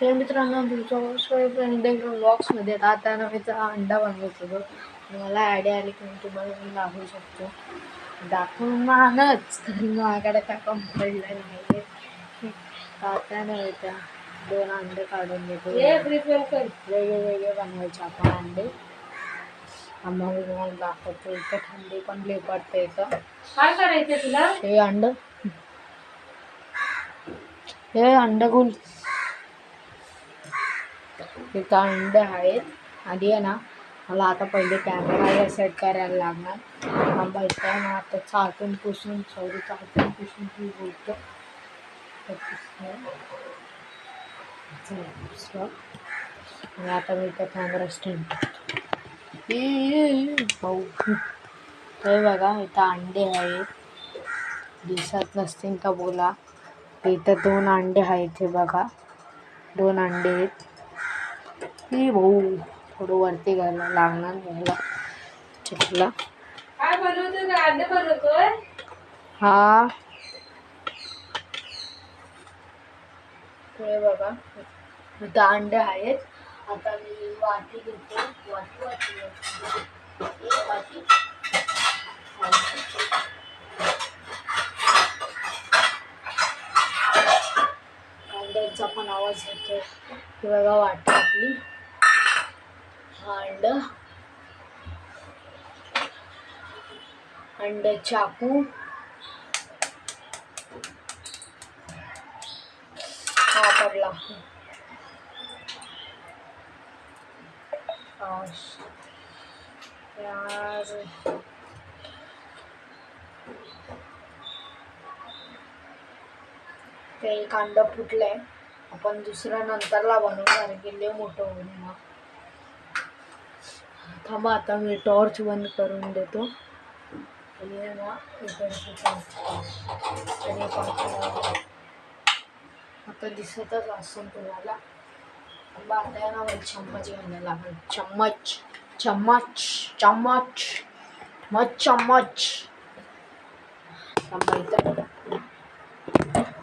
हे मित्रांनो, ब्लॉग्समध्ये आता नवीचा अंडा बनवत होतो. मला आयडिया आली की मी तुम्हाला मी दाखवू शकतो. दाखवून मानच तरी माझ्याकडे काय कम पडलं नाही. आता नव्हत्या 2 अंडे काढून घेतो. वेगळे बनवायचे आपण अंडे. आम्हाला मी तुम्हाला दाखवतो. इथं थंडी पण लई पडते. इथं काय करायचं तुला? हे अंडगुल इथं अंडे आहेत. आधी आहे ना, मला आता पहिले कॅमेरा सेट करायला लागणार. थांबायचं ना, आता चाटून पुसून ती बोलतो. आणि आता मी इथं कॅमेरा स्टँड भाऊ हे बघा, इथं अंडे आहेत. दिसत नसतील तर बोला. इथं 2 अंडे आहेत. हे बघा, 2 अंडे आहेत. भाऊ थोडं वरती घ्यायला लागणार घ्यायला चिकला. काय बनवतोय? अंडे बनवतोय? हा, हे बघा, इथं अंडे आहेत. आता मी वाटी घेतो. वाटी अंड्यांचा पण आवाज येतो. हे बघा, वाटी आपली. अंड चाकू पडला. यार ते एक अंड फुटलंय. आपण दुसऱ्या नंतरला बनवणार. गेले मोठं होऊन मग. थांबा, आता मी टॉर्च बंद करून देतो. आणि ना आता दिसतच असेल तुम्हाला. आता ना मला चम्मच घ्यायला लागेल. चम्मच.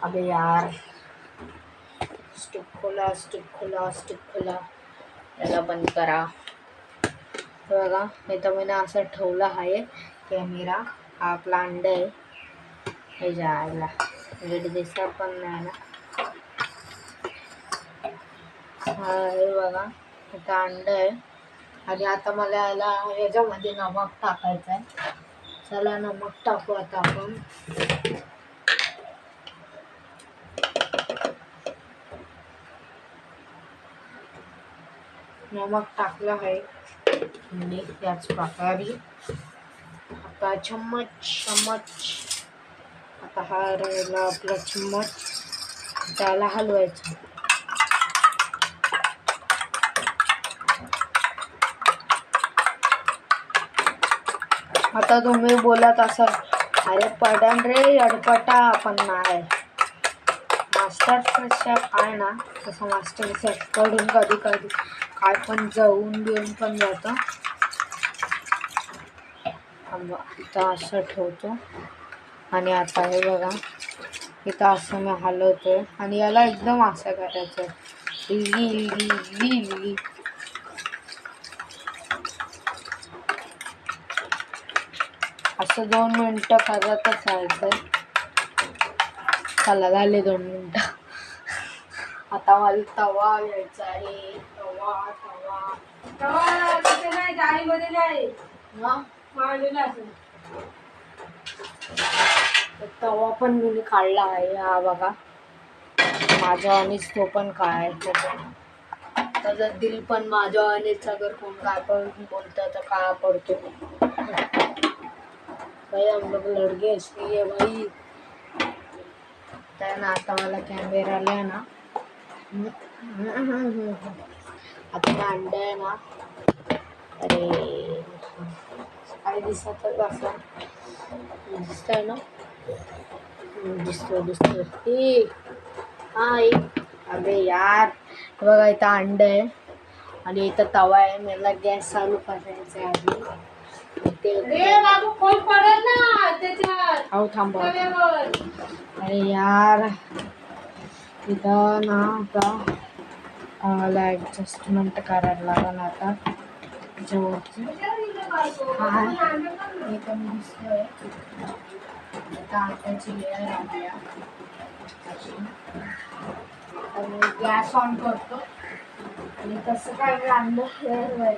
अबे यार, स्टिक खोला. याला बंद करा. बघा, इथं मी असं ठेवलं आहे कॅमेरा. हा आपला अंडा आहे. हे जायला नीट दिसत पण नाही ना. हे बघा, इथं अंड आहे. आणि आता मला याच्यामध्ये नमक टाकायचं आहे. चला नमक टाकू आता आपण. नमक टाकलं आहे आणि त्याच प्रकारे आता चम्मच. आता हा राहिला आपला चम्मच. त्याला हलवायचं. आता तुम्ही बोलत असाल, अरे पडन रे अडपटा. पण नाही, मास्टर शेफ आहे ना, तसं मास्टर शेफ कडून कधी काय पण घेऊन पण जातं. इथं असं ठेवतो. आणि आता हे बघा, इथं असं मी हलवतोय. आणि याला एकदम असं करायचं. असं 2 मिनिटं करतच राहायचं. चला, झाले 2 मिनिटं. आता मला तवा घ्यायचा आहे. तवा तिथे नाही, जाळीमध्ये नाही. तवा पण मी काढला आहे. हा बघा, माझ्या आणिच तो पण काय त्याचं दिल पण माझ्या आणिच. अगर कोण काय पण बोलतं तर काय पडतो भाई. हम लोग लड़के इसलिए भाई. त्यानं आता मला कॅमेराला ना, आता अंडा आहे ना. अरे काय दिसतच असं दिसतंय ना. दिसतोय. अबे यार, बघा, इथं अंड आहे आणि इथं तवा आहे. मला गॅस चालू करायचा आहे आधी. थांबा. अरे यार, इथं ना आता आम्हाला ॲडजस्टमेंट करायला लागेल आता त्याच्यावरची. हे पण दिसतोय ताटाची लेअर आपल्या अशी. तर मी गॅस ऑन करतो आणि तसं काय आणलं हेअर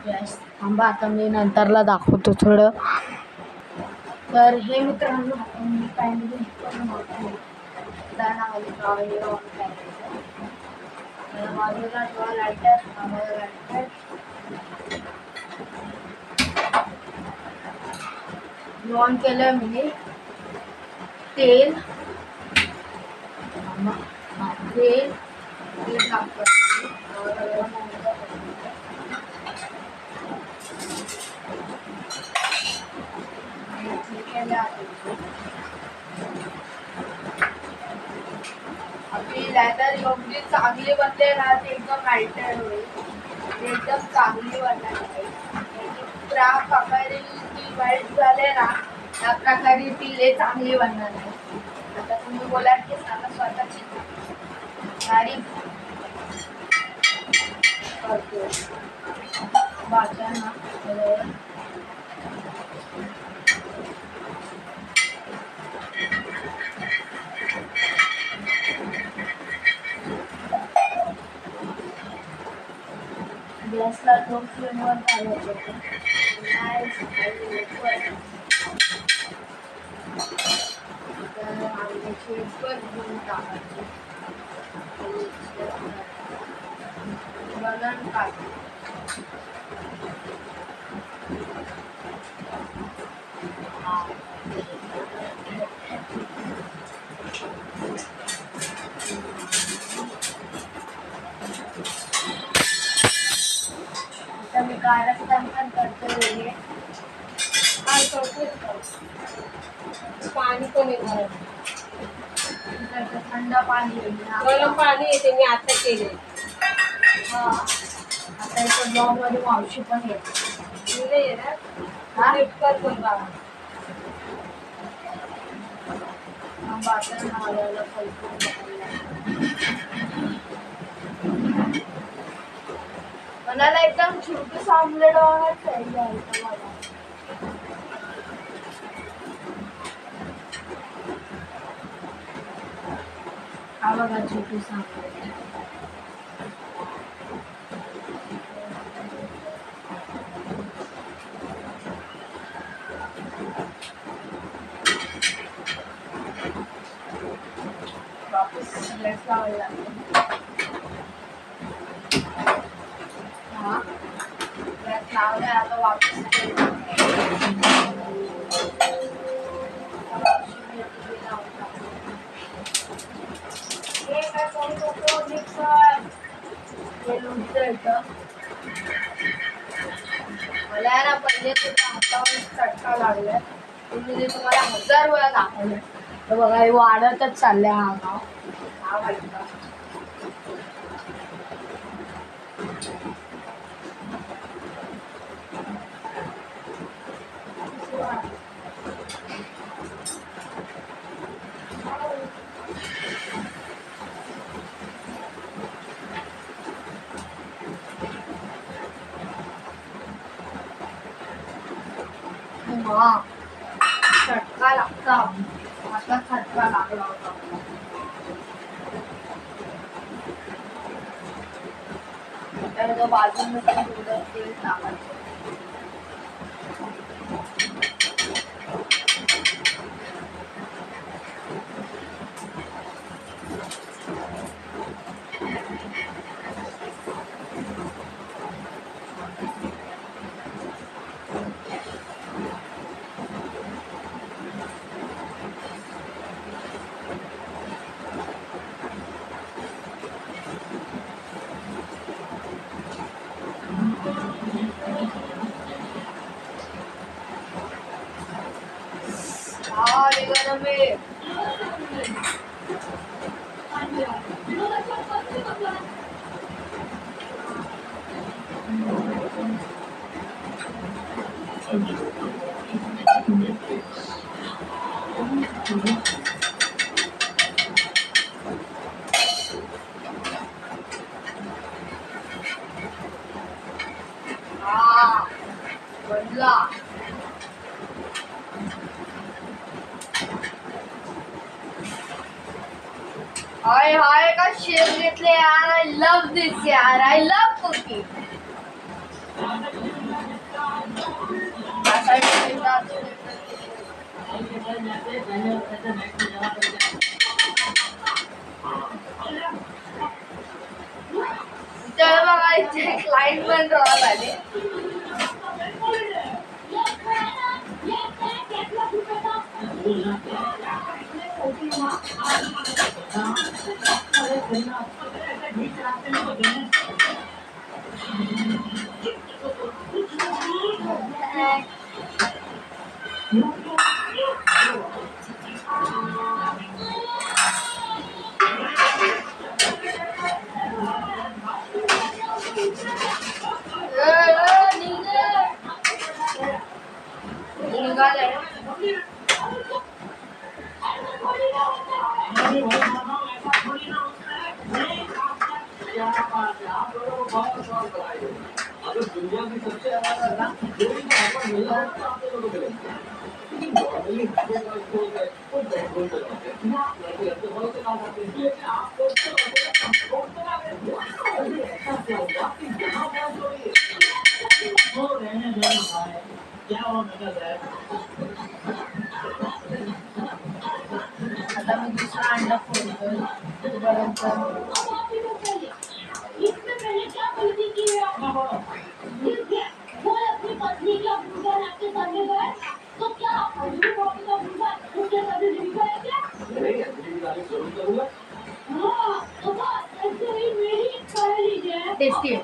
गॅस थांबा, आता मी नंतरला दाखवतो थोडं. तर हे मित्रांनो मी पॅन्ट बाजूला ठेवा लायटर. ऑन केलं मी. तेल तेल टाकतो. आपली लॅदर एवढी चांगली बनते ना, ते एकदम लायटर होईल. ते एकदम चांगली बनणार आहे. त्या प्रकारे ती वाईट झाले ना, त्या प्रकारे ती लय चांगली बनणार आहे. आता तुम्ही बोलाल की मला स्वतःची तारीफ करतो बाच्यांना. गॅसला लो फ्लेमवर घालायचं. बनन काढ. आता मी कारस्थान पण करतो. काय करतोय पाणी पण येणार, थंड पाणी येईल ना. गरम पाणी येते, मी आता केले. हा, आता इथं ब्लॉग मध्ये मावशी पण येते. मी नाही येणार. हा? फ्लिपकार्ट पण बाबा बाजार नावाला मनाला एकदम छोटूस ऑमलेट बनवायचं आहे मला. हा बघा छोटूस ऑमलेट. वापस गॅस लावायला लागतो. हा गॅस लावलाय, आता वापस मला ना पहिले हातावर चटका लागलाय. तुम्ही तुम्हाला 1000 वेळा दाखवलं. तर बघा हे वाढतच चाललंय. हा गाव हा वाईट. चटका लागता. आता चटका लागला होता. तर बाजून तेल टाकायचं. में हाय हाय का शेप घेतले यार. आय लव्ह दिस यार. I love cooking. तर बघा इथे क्लायंट पण ड्रॉ झाले. निघाले. आता मी दुसरा अंडा फोडतोय. तोपर्यंत टेस्टी आहे.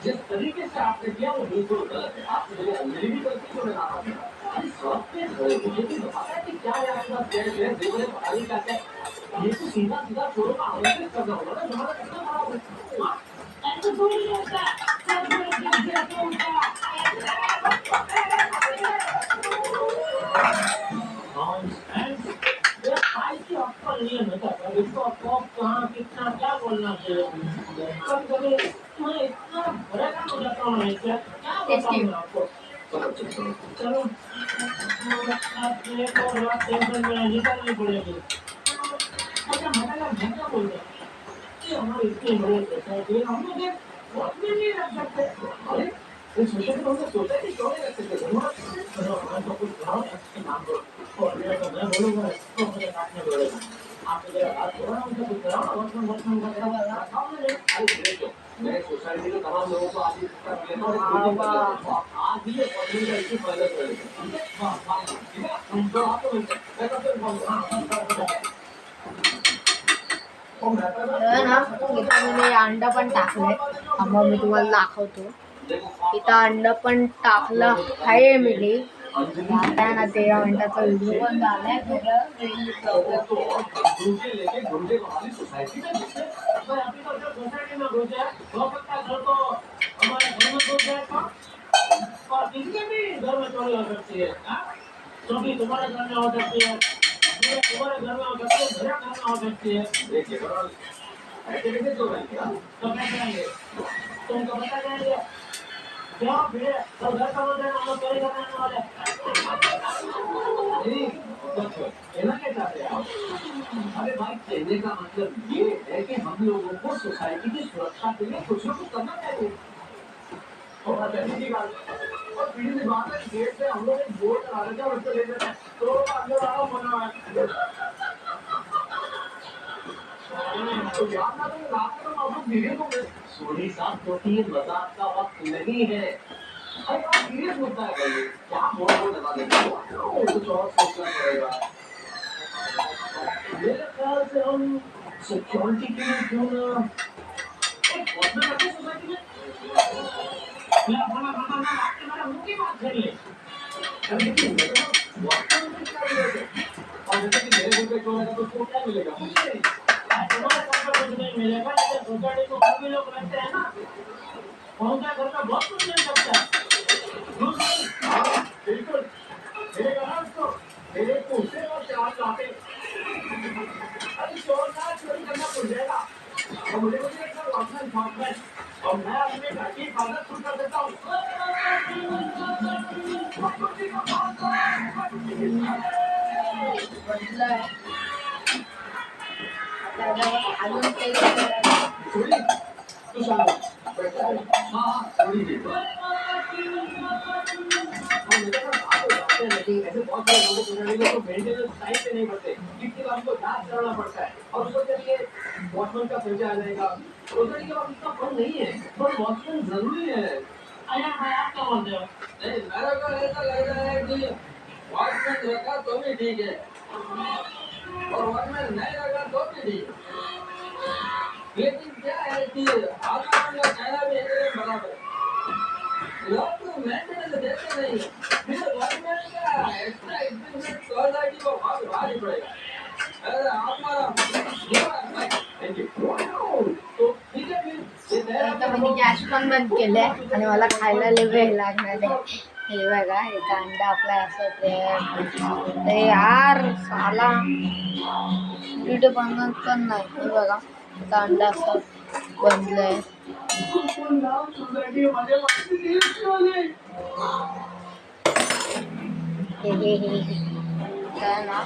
जिस तरीके से आपने किया वो बिल्कुल गलत है. आप मुझे अंजलि भी करती तो मैं आता था. अरे सबके खड़े मुझे भी बताया कि क्या है आपका पेड़ है देखने पढ़ाई का क्या. ये तो सीधा सीधा छोड़ो का आमंत्रित करना होगा ना. तुम्हारा कितना बड़ा है. ऐसे थोड़ी होता है. इसको आपको कहाँ कितना क्या बोलना चाहिए. कभी कभी मैं इतना परेशान हो जाता हूँ. क्या बताऊँ मैं आपको. चलो आपको टेंशन में निकलनी पड़ेगी. अच्छा मैं बोल रहा कि हमारे इतने बड़े सोसाइटी हम लोग एक वक्त में नहीं रख सकते. अरे इस विषय में हमने सोचा कि क्यों नहीं रख सकते. मैं तो कुछ बनाओ अच्छे नाम दो और मैं बोलूँगा तो मुझे काटने पड़ेगा. आप मुझे बात करो ना उनसे कुछ कराओ. मैं सोसाइटी के तमाम लोगों को आज आज ही ये इसकी फायदा करेगा. ना इथं मी अंडा पण टाकले. मग मी तुम्हाला दाखवतो. इथं अंडा पण टाकलं आहे मी. आता ना 13 मिनिटाचा व्हिडिओ पण झालाय. क्योंकि तुम्हारे घर में हो सकती है. तुम्हारे घर में हो सकती है. मेरे घर में हो सकती है. ऐसे कैसे तो रहेंगे. तो क्या करेंगे. तुमको बता देंगे क्या फिर तो घर का बोल रहे हम लोग चोरी करने वाले. नहीं कहना क्या चाहते हैं आप. अरे भाई कहने का मतलब ये है कि हम लोगों को सोसाइटी की सुरक्षा के लिए कुछ ना कुछ करना चाहिए. और पीढ़ी की बात है. गेट से हम लोग एक बोर्ड लगा देते हैं उसको ले लेते हैं तो अंदर आना मना है. तो याद ना तो रात को हम लोग धीरे को सोनी साहब क्योंकि ये मजाक का वक्त नहीं है. अरे आप सीरियस मुद्दा है भाई. क्या बोर्ड लगा देते हो. कुछ और सोचना पड़ेगा. मेरे ख्याल से हम सिक्योरिटी के लिए क्यों ना एक वॉचमैन रखें सोसाइटी में. मेरा मुंह की बात कर ले. अरे देखिए वॉचमैन में क्या मिलेगा. और जैसे कि मेरे घर पे चोर है तो उसको क्या मिलेगा. मुझे तुम्हारे घर पे कुछ नहीं मिलेगा. लेकिन सोसाइटी को हम भी लोग रहते हैं ना. उनके घर में बहुत कुछ मिल सकता है. बिल्कुल मेरे घर उसको मेरे पूछे और चार लाते. अरे चोर ना चोरी करना भूल जाएगा. और मुझे एक वॉचमैन शॉप में और मैं अपने घर की हिफाजत खुद कर देता हूँ. बनलंय. आता याच्यावर अजून काही करायचं. ऐसे बहुत सारे लोगों को बनाने को मेंटेनेंस टाइम पे नहीं पड़ते, कितनी बार उनको जांच कराना पड़ता है और उसको चलिए वॉचमैन का खर्चा आ जाएगा। रोजगारी के बाद इतना फंड नहीं है, पर वॉचमैन जरूरी है। अरे भाई आप क्या बोलते हो? नहीं, मेरा को ऐसा लग रहा है कि वॉचमैन रखा तो भी ठीक है और वॉचमैन नहीं रखा तो भी ठीक है। लेकिन क्या है कि आसमान का कहना भी एकदम बराबर है। लोग तो मेंटेनेंस देते नहीं, फिर वॉचमैन का एक्स्ट्रा एक्सपेंस सोसाइटी को बहुत भारी पड़ेगा। अरे हमारा थैंक यू तो ठीक है फिर ये आता मी गॅस पण बंद केलाय आणि मला खायला लय वेळ लागणार आहे. हे बघा एक अंडा आपला असं ते यार साला व्हिडिओ बनवत पण नाही. हे बघा आता अंडा असं बनलंय. हे काय ना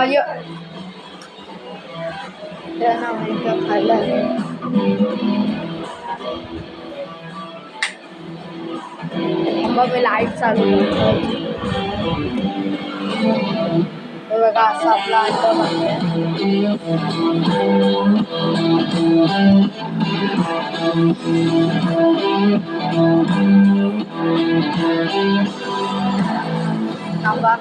यो त्यांना मी खायला मी लाईट चालू करतो. हे बघा असं आपला अंडा बनतंय. थांबा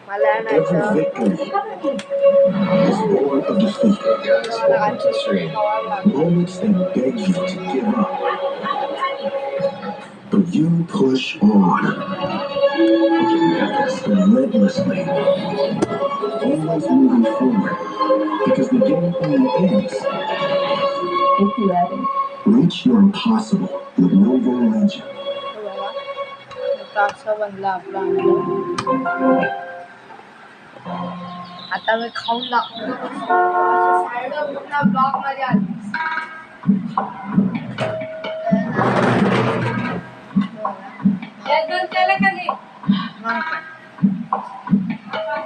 मला Every आणायचं. victory is born of defeat. Moments that beg you to give up. But you push on. Relentlessly. Always moving forward. Because the game only ends if you reach your impossible with no religion. असं बनलं आपला अंडा. आता मी खाऊन लागतो. Side पूर्ण block मध्ये आली. एकदम केलं का नाही? मग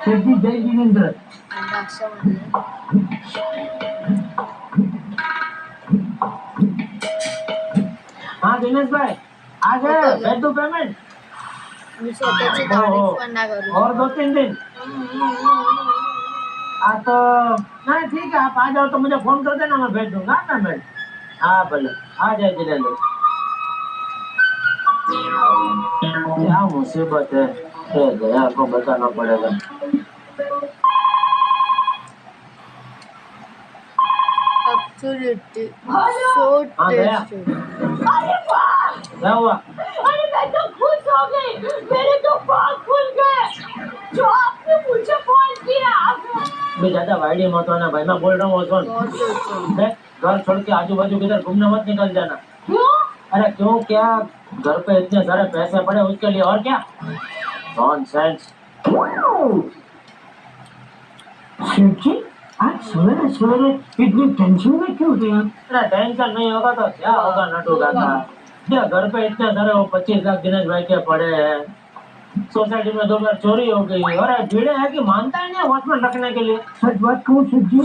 काय जय जिनेंद्र अंडा असं बनलं. हाँ दिनेश भाई आ गए भेज दो पेमेंट मी स्वतःची तारीफ पण नाही करू. और 2-3 दिन हाँ तो नहीं ठीक है आप आ जाओ तो मुझे फोन कर देना मैं भेज दूंगा पेमेंट हाँ भले आ जाए जिनेंद्र क्या मुसीबत है गया को बताना पड़ेगा Absolutely so हाँ गया tasty. क्या हुआ अरे मैं तो खुश हो गई, मेरे तो बाल खुल गए जो आपने मुझे फोन किया। मैं ज्यादा वाइडी मत होना भाई मैं बोल रहा हूँ सुन बहुत tasty. देख घर छोड़ के आजू बाजू किधर घूमने मत निकल जाना क्यों? अरे क्यों क्या घर पे इतने सारे पैसे पड़े उसके लिए और क्या नॉनसेंस शिवजी आज सवेरे सवेरे इतनी टेंशन में क्यों थे अरे टेंशन नहीं होगा तो क्या होगा नटू काका क्या घर पे इतने सारे वो 25 लाख दिनेश भाई के पड़े हैं सोसाइटी में 2 बार चोरी हो गई और भीड़े है कि मानता ही नहीं वॉचमैन रखने के लिए सच बात कहूँ शिवजी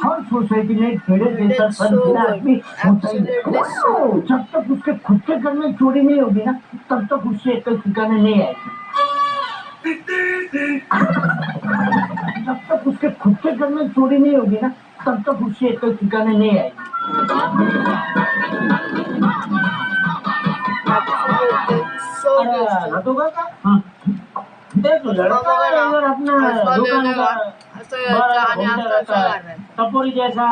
हर सोसाइटी में भीड़े जैसा That's so सदगुना good. आदमी होता ही Absolutely so नहीं। जब तक उसके खुद के घर में चोरी नहीं होगी ना तब तक उससे एक ठिकाने नहीं आएगी जब तक उसके खुद के घर में चोरी नहीं होगी ना तब तक उससे एक ठिकाने नहीं आएगी Absolutely so tasty. नटू काका देख लड़का अगर अपना दुकान का असं यायचं आणि असं करायचं. टपोरी जैसा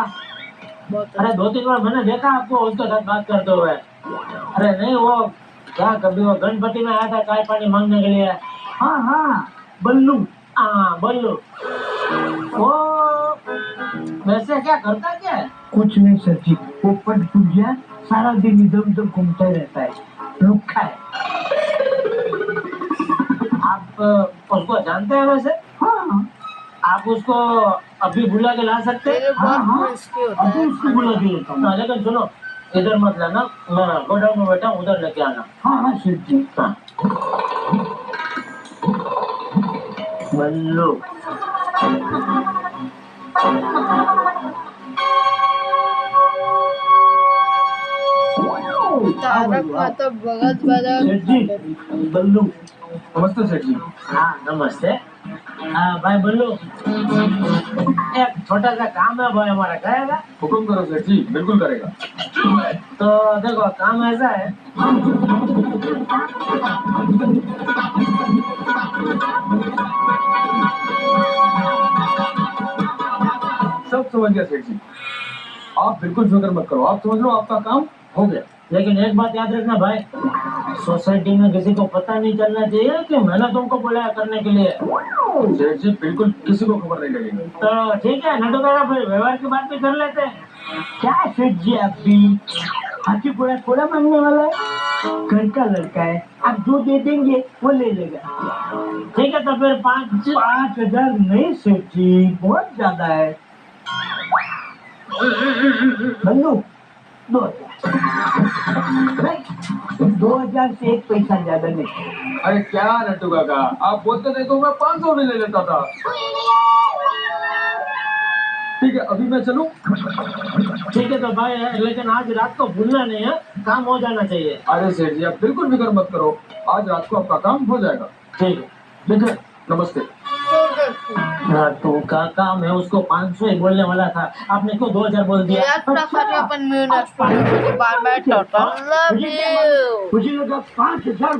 बहुत अरे 2-3 बार मैंने देखा आपको उसके साथ बात करते हुए अरे नहीं वो क्या कभी वो गणपति में आया था चाय पानी मांगने के लिए हाँ हाँ बल्लू हाँ बल्लू वो वैसे क्या करता क्या है कुछ नहीं सर जी वो पट पूजा सारा दिन इधर उधर घूमता रहता है रुखा है आप उसको जानते हैं वैसे हाँ आप उसको अभी बुला के ला सकते ये हैं बहुत crispy होता है. अभी उसको बुला के लेता हूँ लेकिन सुनो इधर मत लाना, मैं गोडाउन में बैठा हूँ, उधर लेके आना। हाँ हाँ सेठ जी। हाँ। बल्लू तारक माता बघत बघत सेठ जी, बल्लू। नमस्ते सेठ जी। हाँ नमस्ते। भाई बल्लू, एक छोटा सा काम है भाई हमारा, करेगा? हुक्म करो सेठ जी, बिल्कुल करेगा। तो देखो काम ऐसा है, सब समझ गया सेठ जी, आप बिल्कुल फिक्र मत करो, आप समझ लो आपका काम हो गया। लेकिन एक बात याद रखना भाई, सोसाइटी में किसी को पता नहीं चलना चाहिए कि मैंने तुमको बुलाया करने के लिए। सेठ जी बिल्कुल किसी को खबर नहीं लगेगी। तो ठीक है, नटू काका फिर व्यवहार की बात भी कर लेते हैं। क्या सेठ जी, आप भी हाथी घोड़ा थोड़ा मांगने वाला है, घर का लड़का है, आप जो दे देंगे वो ले लेगा। ठीक है तो फिर 5,000 नहीं सेठ जी, बहुत ज्यादा है। बल्लू 2,000 नहीं, 2,000 से एक पैसा ज्यादा नहीं। अरे क्या नट्टू काका, आप बोलते नहीं तो मैं 500 भी ले लेता था। ठीक है अभी मैं चलूं? ठीक है तो भाई, लेकिन आज रात को भूलना नहीं है, काम हो जाना चाहिए। अरे सेठ जी आप बिल्कुल फिक्र मत करो, आज रात को आपका काम हो जाएगा। ठीक है। ठीक है, नमस्ते। नटू काका, मैं उसको 500 ही बोलने वाला था, आपने क्यों 2000 बोल दिया? याच प्रकारे आपण मिळून असतो bye bye total love you मुझे लगा 5,000